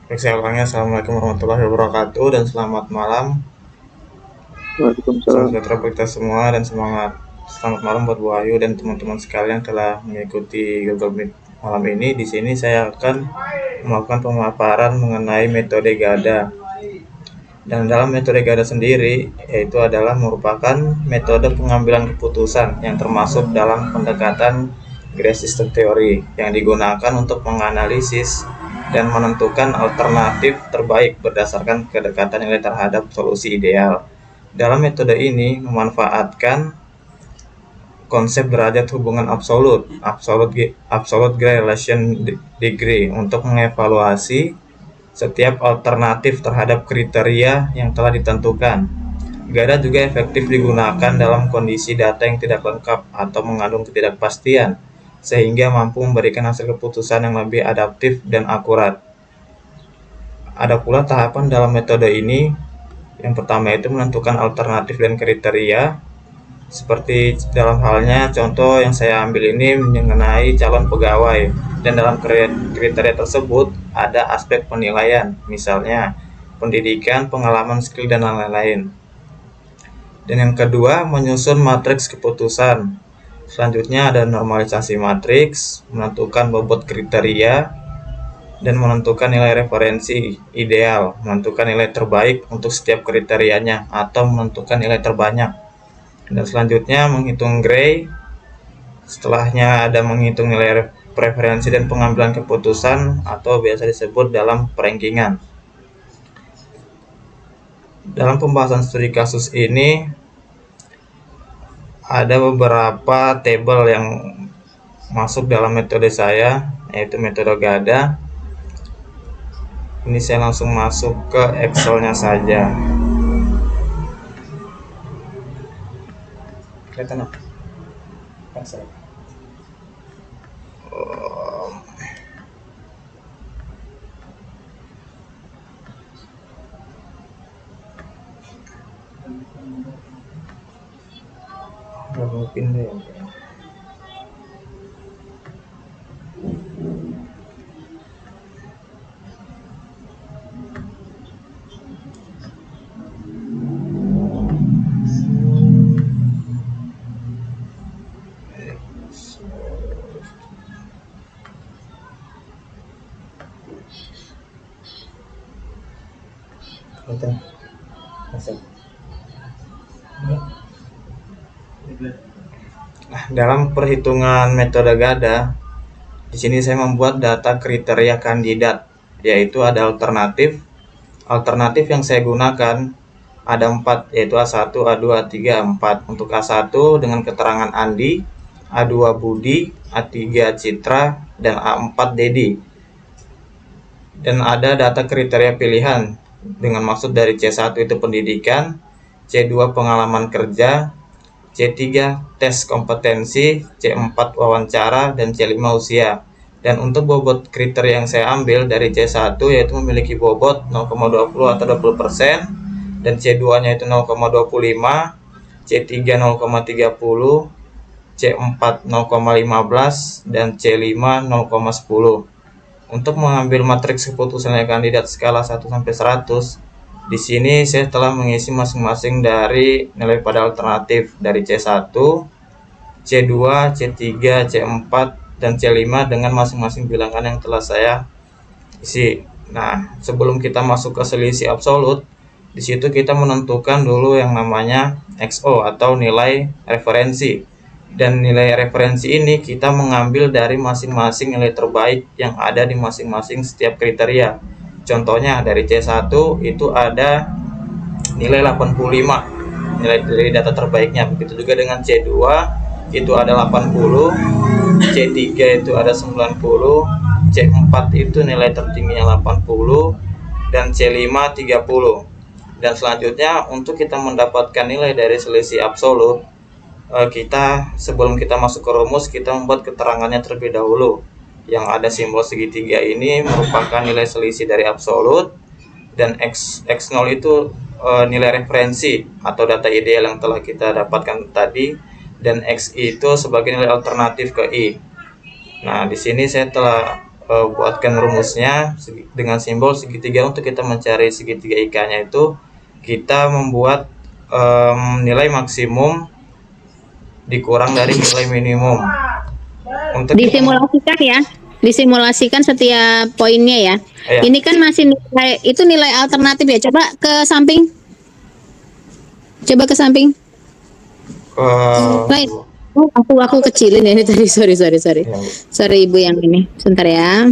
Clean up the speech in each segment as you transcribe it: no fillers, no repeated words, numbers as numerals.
Baik, saya ulangi. Assalamualaikum warahmatullahi wabarakatuh dan selamat malam. Salam Waalaikumsalam. sejahtera buat kita semua dan semangat. Selamat malam buat Bu Ayu dan teman-teman sekalian telah mengikuti Google Meet malam ini. Di sini saya akan melakukan pemaparan mengenai metode GADA. Dan dalam metode GADA sendiri, yaitu adalah merupakan metode pengambilan keputusan yang termasuk dalam pendekatan Gray System Theory yang digunakan untuk menganalisis dan menentukan alternatif terbaik berdasarkan kedekatan nilai terhadap solusi ideal. Dalam metode ini memanfaatkan konsep derajat hubungan absolute Gray relation degree untuk mengevaluasi setiap alternatif terhadap kriteria yang telah ditentukan. GADA juga efektif digunakan dalam kondisi data yang tidak lengkap atau mengandung ketidakpastian, sehingga mampu memberikan hasil keputusan yang lebih adaptif dan akurat. Ada pula tahapan dalam metode ini. Yang pertama itu menentukan alternatif dan kriteria, seperti dalam halnya contoh yang saya ambil ini mengenai calon pegawai, dan dalam kriteria tersebut ada aspek penilaian, misalnya pendidikan, pengalaman, skill, dan lain-lain. Dan yang kedua, menyusun matriks keputusan. Selanjutnya ada normalisasi matriks, menentukan bobot kriteria, dan menentukan nilai referensi ideal, menentukan nilai terbaik untuk setiap kriterianya, atau menentukan nilai terbanyak. Dan selanjutnya menghitung Gray. Setelahnya ada menghitung nilai preferensi dan pengambilan keputusan atau biasa disebut dalam perankingan. Dalam pembahasan studi kasus ini ada beberapa tabel yang masuk dalam metode saya, yaitu metode GADA. Ini saya langsung masuk ke Excel-nya saja. Kelihatan apa? Excel. Mau pindah ya. Kelihatan. Excel. Nah, dalam perhitungan metode GADA, di sini saya membuat data kriteria kandidat, yaitu ada alternatif. Alternatif yang saya gunakan ada 4, yaitu A1, A2, A3, A4. Untuk A1 dengan keterangan Andi, A2 Budi, A3 Citra, dan A4 Dedi. Dan ada data kriteria pilihan dengan maksud dari C1 itu pendidikan, C2 pengalaman kerja, C3 tes kompetensi, C4 wawancara, dan C5 usia. Dan untuk bobot kriteria yang saya ambil dari C1 yaitu memiliki bobot 0,20 atau 20%, dan C2-nya itu 0,25, C3 0,30, C4 0,15, dan C5 0,10. Untuk mengambil matriks keputusan kandidat skala 1 sampai 100, di sini saya telah mengisi masing-masing dari nilai pada alternatif dari C1, C2, C3, C4, dan C5 dengan masing-masing bilangan yang telah saya isi. Nah, sebelum kita masuk ke selisih absolut, di situ kita menentukan dulu yang namanya XO atau nilai referensi. Dan nilai referensi ini kita mengambil dari masing-masing nilai terbaik yang ada di masing-masing setiap kriteria. Contohnya dari C1 itu ada nilai 85, nilai dari data terbaiknya. Begitu juga dengan C2 itu ada 80, C3 itu ada 90, C4 itu nilai tertingginya 80, dan C5 30. Dan selanjutnya untuk kita mendapatkan nilai dari selisih absolut, kita sebelum kita masuk ke rumus kita membuat keterangannya terlebih dahulu. Yang ada simbol segitiga ini merupakan nilai selisih dari absolut, dan X0 itu nilai referensi atau data ideal yang telah kita dapatkan tadi, dan XI itu sebagai nilai alternatif ke I. Nah, di sini saya telah buatkan rumusnya dengan simbol segitiga. Untuk kita mencari segitiga IK-nya itu kita membuat nilai maksimum dikurang dari nilai minimum. Untuk Disimulasikan ya, disimulasikan setiap poinnya ya. Iya. Ini kan masih nilai alternatif ya. Coba ke samping. Coba ke samping. Baik. Oh, aku kecilin ya ini tadi. Sorry. Ya, Sorry Ibu yang ini. Sebentar ya.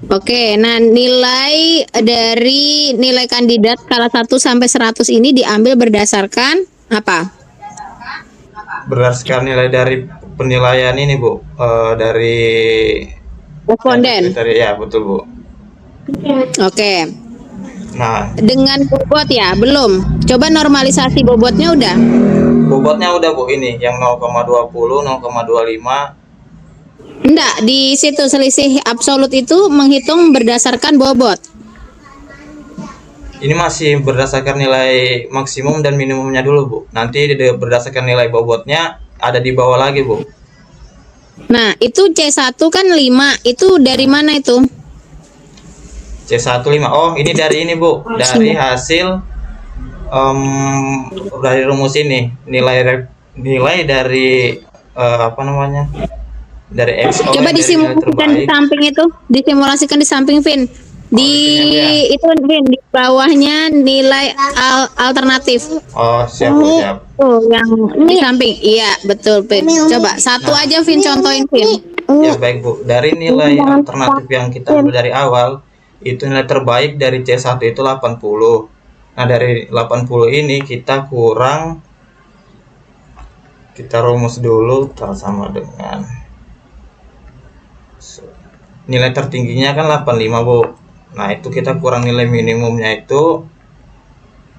Oke, nah nilai dari nilai kandidat skala 1 sampai 100 ini diambil berdasarkan apa? berdasarkan nilai dari penilaian ini Bu, dari Responden. ya betul Bu. Oke. Nah, Dengan bobot ya, belum. Coba normalisasi bobotnya udah. bobotnya udah Bu, ini yang 0,20, 0,25. Enggak, di situ selisih absolut itu menghitung berdasarkan bobot. Ini masih berdasarkan nilai maksimum dan minimumnya dulu Bu. Nanti berdasarkan nilai bobotnya ada di bawah lagi Bu. Nah, itu C1 kan 5. Itu dari mana itu? C1 5. Oh, ini dari ini Bu. Dari hasil dari rumus ini. Nilai dari apa namanya? Dari X. Coba disimulasikan di samping itu. Disimulasikan di samping, Vin. Itu Vin, di bawahnya nilai alternatif. Oh, siap. Oh, yang di samping. Iya, betul, Vin. Coba satu aja Vin contohin, Vin. Ya baik Bu, dari nilai alternatif yang kita ambil dari awal, itu nilai terbaik dari C1 itu 80. Nah, dari 80 ini kita rumus dulu sama dengan nilai tertingginya kan 85 Bu. Nah, itu kita kurang nilai minimumnya itu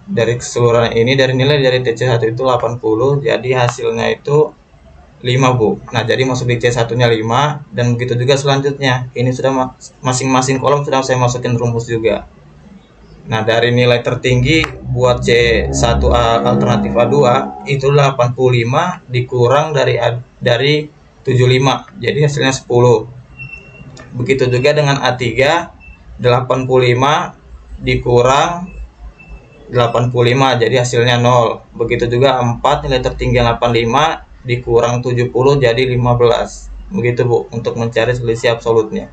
dari keseluruhan ini, dari nilai dari C1 itu 80, jadi hasilnya itu 5 Bu. Nah, jadi masuk di C1 nya 5, dan begitu juga selanjutnya. Ini sudah masing-masing kolom sudah saya masukin rumus juga. Nah, dari nilai tertinggi buat C1A alternatif A2 itu 85 dikurang dari 75, jadi hasilnya 10. Begitu juga dengan A3, 85 dikurang 85, jadi hasilnya 0. Begitu juga 4, nilai tertinggi 85 dikurang 70 jadi 15. Begitu Bu, untuk mencari selisih absolutnya.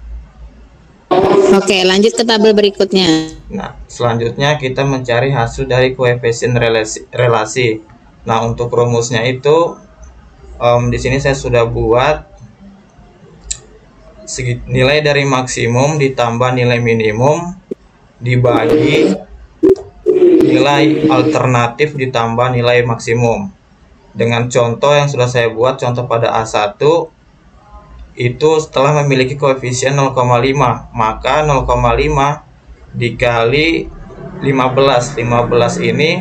Oke, lanjut ke tabel berikutnya. Nah, selanjutnya kita mencari hasil dari koefisien relasi. Nah, untuk rumusnya itu di sini saya sudah buat nilai dari maksimum ditambah nilai minimum dibagi nilai alternatif ditambah nilai maksimum. Dengan contoh yang sudah saya buat, contoh pada A1 itu setelah memiliki koefisien 0,5, maka 0,5 dikali 15. 15 ini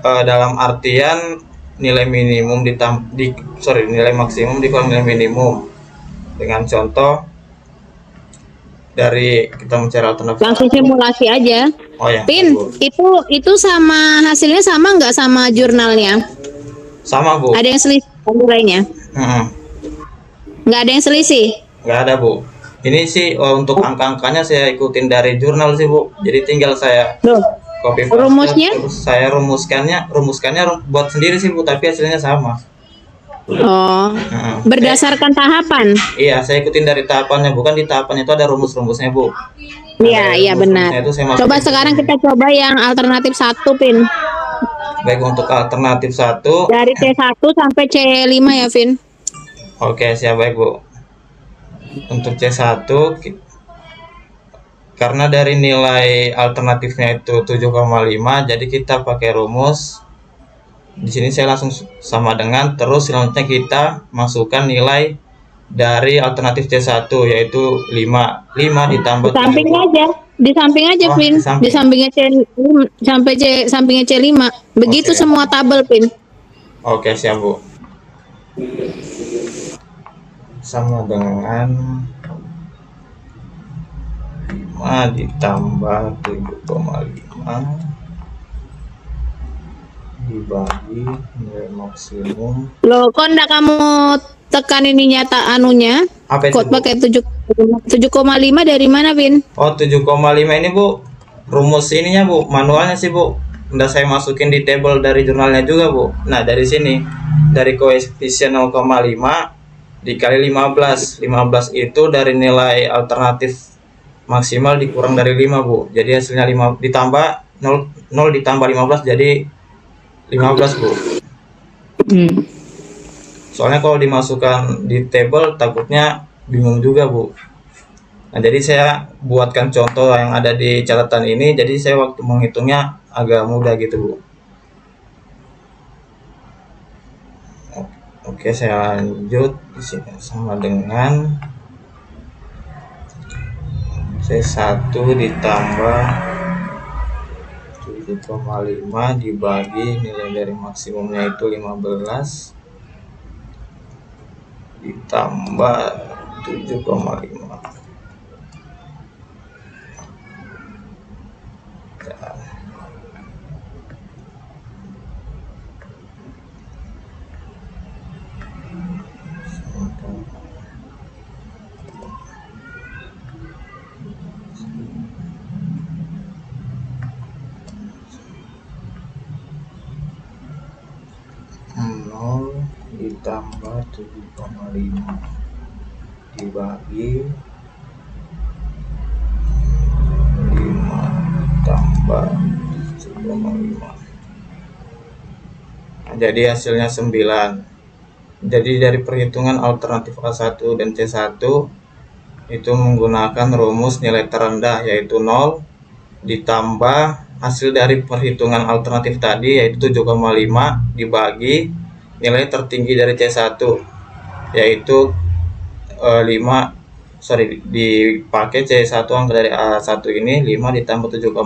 dalam artian nilai minimum nilai maksimum dikurang nilai minimum. Dengan contoh dari kita mencari alternatif. Langsung simulasi aja. Oh ya. Pin, itu sama hasilnya sama nggak sama jurnalnya? Sama Bu. Ada yang selisih nilainya? Nggak ada yang selisih? Nggak ada Bu. Ini sih untuk angka-angkanya saya ikutin dari jurnal sih Bu. Jadi tinggal saya copy paste. Rumusnya? Terus saya rumuskannya buat sendiri sih Bu, tapi hasilnya sama. Oh, berdasarkan tahapan? Iya, saya ikutin dari tahapannya, bukan di tahapan itu ada rumus-rumusnya Bu. Iya benar. Coba sekarang kita coba yang alternatif 1 Pin. Baik, untuk alternatif 1 dari C1 sampai C5 ya Vin. Oke, siap baik Bu. Untuk C1 karena dari nilai alternatifnya itu 7,5, jadi kita pakai rumus. Di sini saya langsung sama dengan, terus selanjutnya kita masukkan nilai dari alternatif C1 yaitu 5 ditambah di samping aja Pin. Di sampingnya sampingnya C5. Begitu semua tabel Pin. Oke, siap Bu. Sama dengan 5 ditambah 7,5 dibagi nilai maksimum. Loh, kok enggak kamu tekan ininya tak anunya. Apa itu, Kok Bu? pakai 7,5 dari mana, Vin? Oh, 7,5 ini, Bu. Rumus ininya, Bu. Manualnya sih, Bu. Udah saya masukin di table dari jurnalnya juga, Bu. Nah, dari sini. Dari koefisien 0,5 dikali 15. 15 itu dari nilai alternatif maksimal dikurang dari 5, Bu. Jadi hasilnya 5 ditambah 0 ditambah 15 jadi 15, Bu. Soalnya kalau dimasukkan di table takutnya bingung juga, Bu. Nah, jadi saya buatkan contoh yang ada di catatan ini, jadi saya waktu menghitungnya agak mudah gitu, Bu. Oke, saya lanjut. Di sini sama dengan C1 ditambah 7,5 dibagi nilai dari maksimumnya itu 15 ditambah 7,5. Ditambah 7,5 dibagi 5 tambah 7,5. Nah, jadi hasilnya 9. Jadi dari perhitungan alternatif A1 dan C1 itu menggunakan rumus nilai terendah yaitu 0 ditambah hasil dari perhitungan alternatif tadi yaitu 7,5 dibagi nilai tertinggi dari C1 yaitu 5 dipakai C1 angka dari A1 ini 5 ditambah 7,5.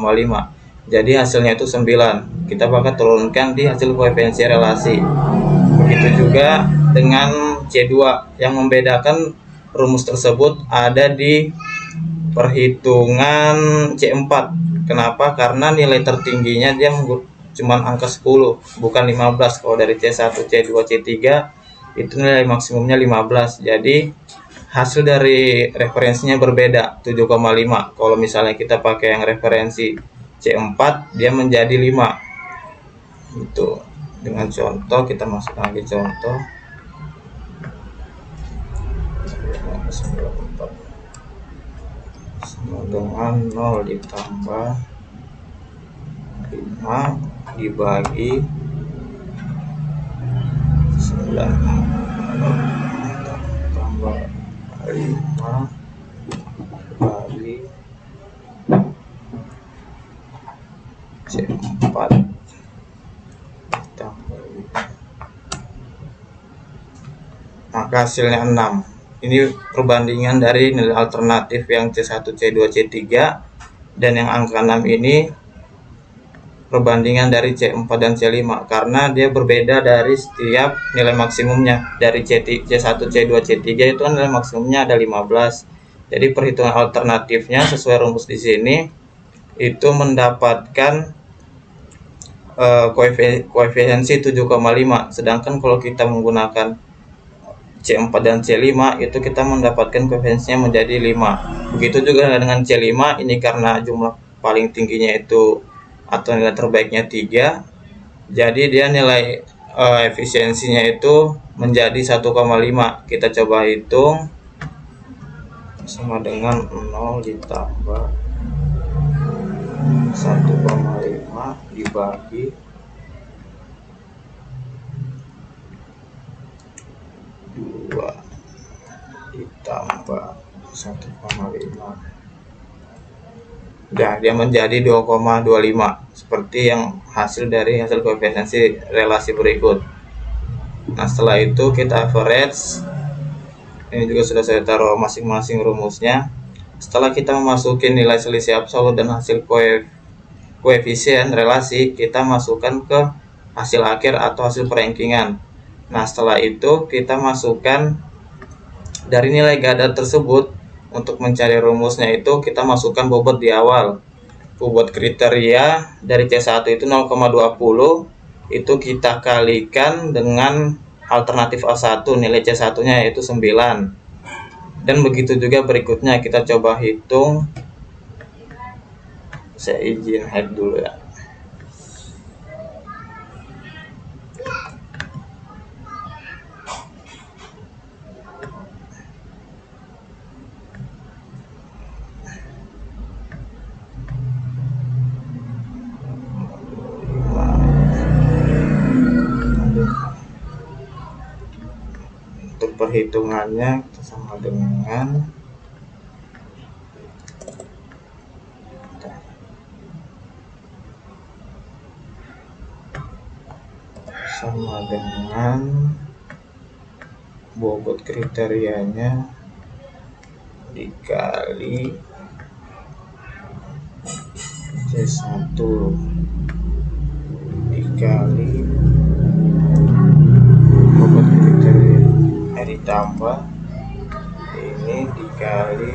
Jadi hasilnya itu 9. Kita bakal turunkan di hasil koefisiensi relasi. Begitu juga dengan C2. Yang membedakan rumus tersebut ada di perhitungan C4. Kenapa? Karena nilai tertingginya dia cuma angka 10, bukan 15. Kalau dari C1, C2, C3 itu nilai maksimumnya 15. Jadi hasil dari referensinya berbeda, 7,5. Kalau misalnya kita pakai yang referensi C4, dia menjadi 5. Itu dengan contoh, kita masukkan lagi contoh. Sama dengan 0 ditambah 5 dibagi 9 tambah 5 dibagi C4 tambah 5. Maka hasilnya 6. Ini perbandingan dari nilai alternatif yang C1, C2, C3 dan yang angka 6 ini perbandingan dari C4 dan C5 karena dia berbeda dari setiap nilai maksimumnya. Dari C1, C2, C3 itu kan nilai maksimumnya ada 15. Jadi perhitungan alternatifnya sesuai rumus di sini itu mendapatkan koefisiensi 7,5. Sedangkan kalau kita menggunakan C4 dan C5 itu kita mendapatkan koefisiensinya menjadi 5. Begitu juga dengan C5 ini karena jumlah paling tingginya itu atau nilai terbaiknya 3. Jadi dia nilai efisiensinya itu menjadi 1,5. Kita coba hitung sama dengan 0 ditambah 1,5 dibagi 2 ditambah 1,5. Nah, dia menjadi 2,25 seperti yang hasil dari hasil koefisiensi relasi berikut. Nah, setelah itu kita average. Ini juga sudah saya taruh masing-masing rumusnya. Setelah kita memasuki nilai selisih absolut dan hasil koefisien relasi, kita masukkan ke hasil akhir atau hasil perankingan. Nah, setelah itu kita masukkan dari nilai gada tersebut. Untuk mencari rumusnya itu kita masukkan bobot di awal. Bobot kriteria dari C1 itu 0,20, itu kita kalikan dengan alternatif A1 nilai C1-nya yaitu 9. Dan begitu juga berikutnya, kita coba hitung. Saya izin hide dulu ya. Untuk perhitungannya kita sama dengan bobot kriterianya dikali C1 dikali bobot kriteria ditambah ini dikali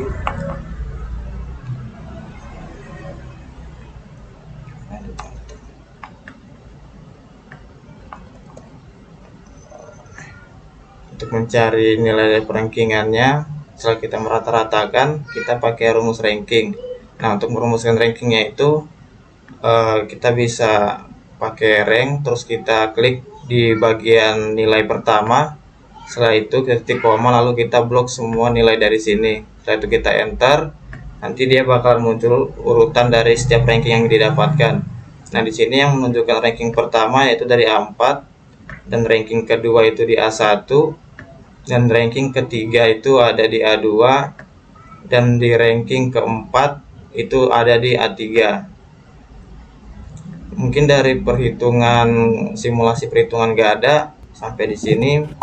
untuk mencari nilai rankingannya. Setelah kita merata-ratakan, kita pakai rumus ranking. Nah, untuk merumuskan rankingnya itu kita bisa pakai rank, terus kita klik di bagian nilai pertama. Setelah itu kita ketik koma, lalu kita blok semua nilai dari sini. Setelah itu kita enter, nanti dia bakal muncul urutan dari setiap ranking yang didapatkan. Nah, di sini yang menunjukkan ranking pertama yaitu dari A4, dan ranking kedua itu di A1, dan ranking ketiga itu ada di A2, dan di ranking keempat itu ada di A3. Mungkin dari perhitungan simulasi perhitungan nggak ada, sampai di sini.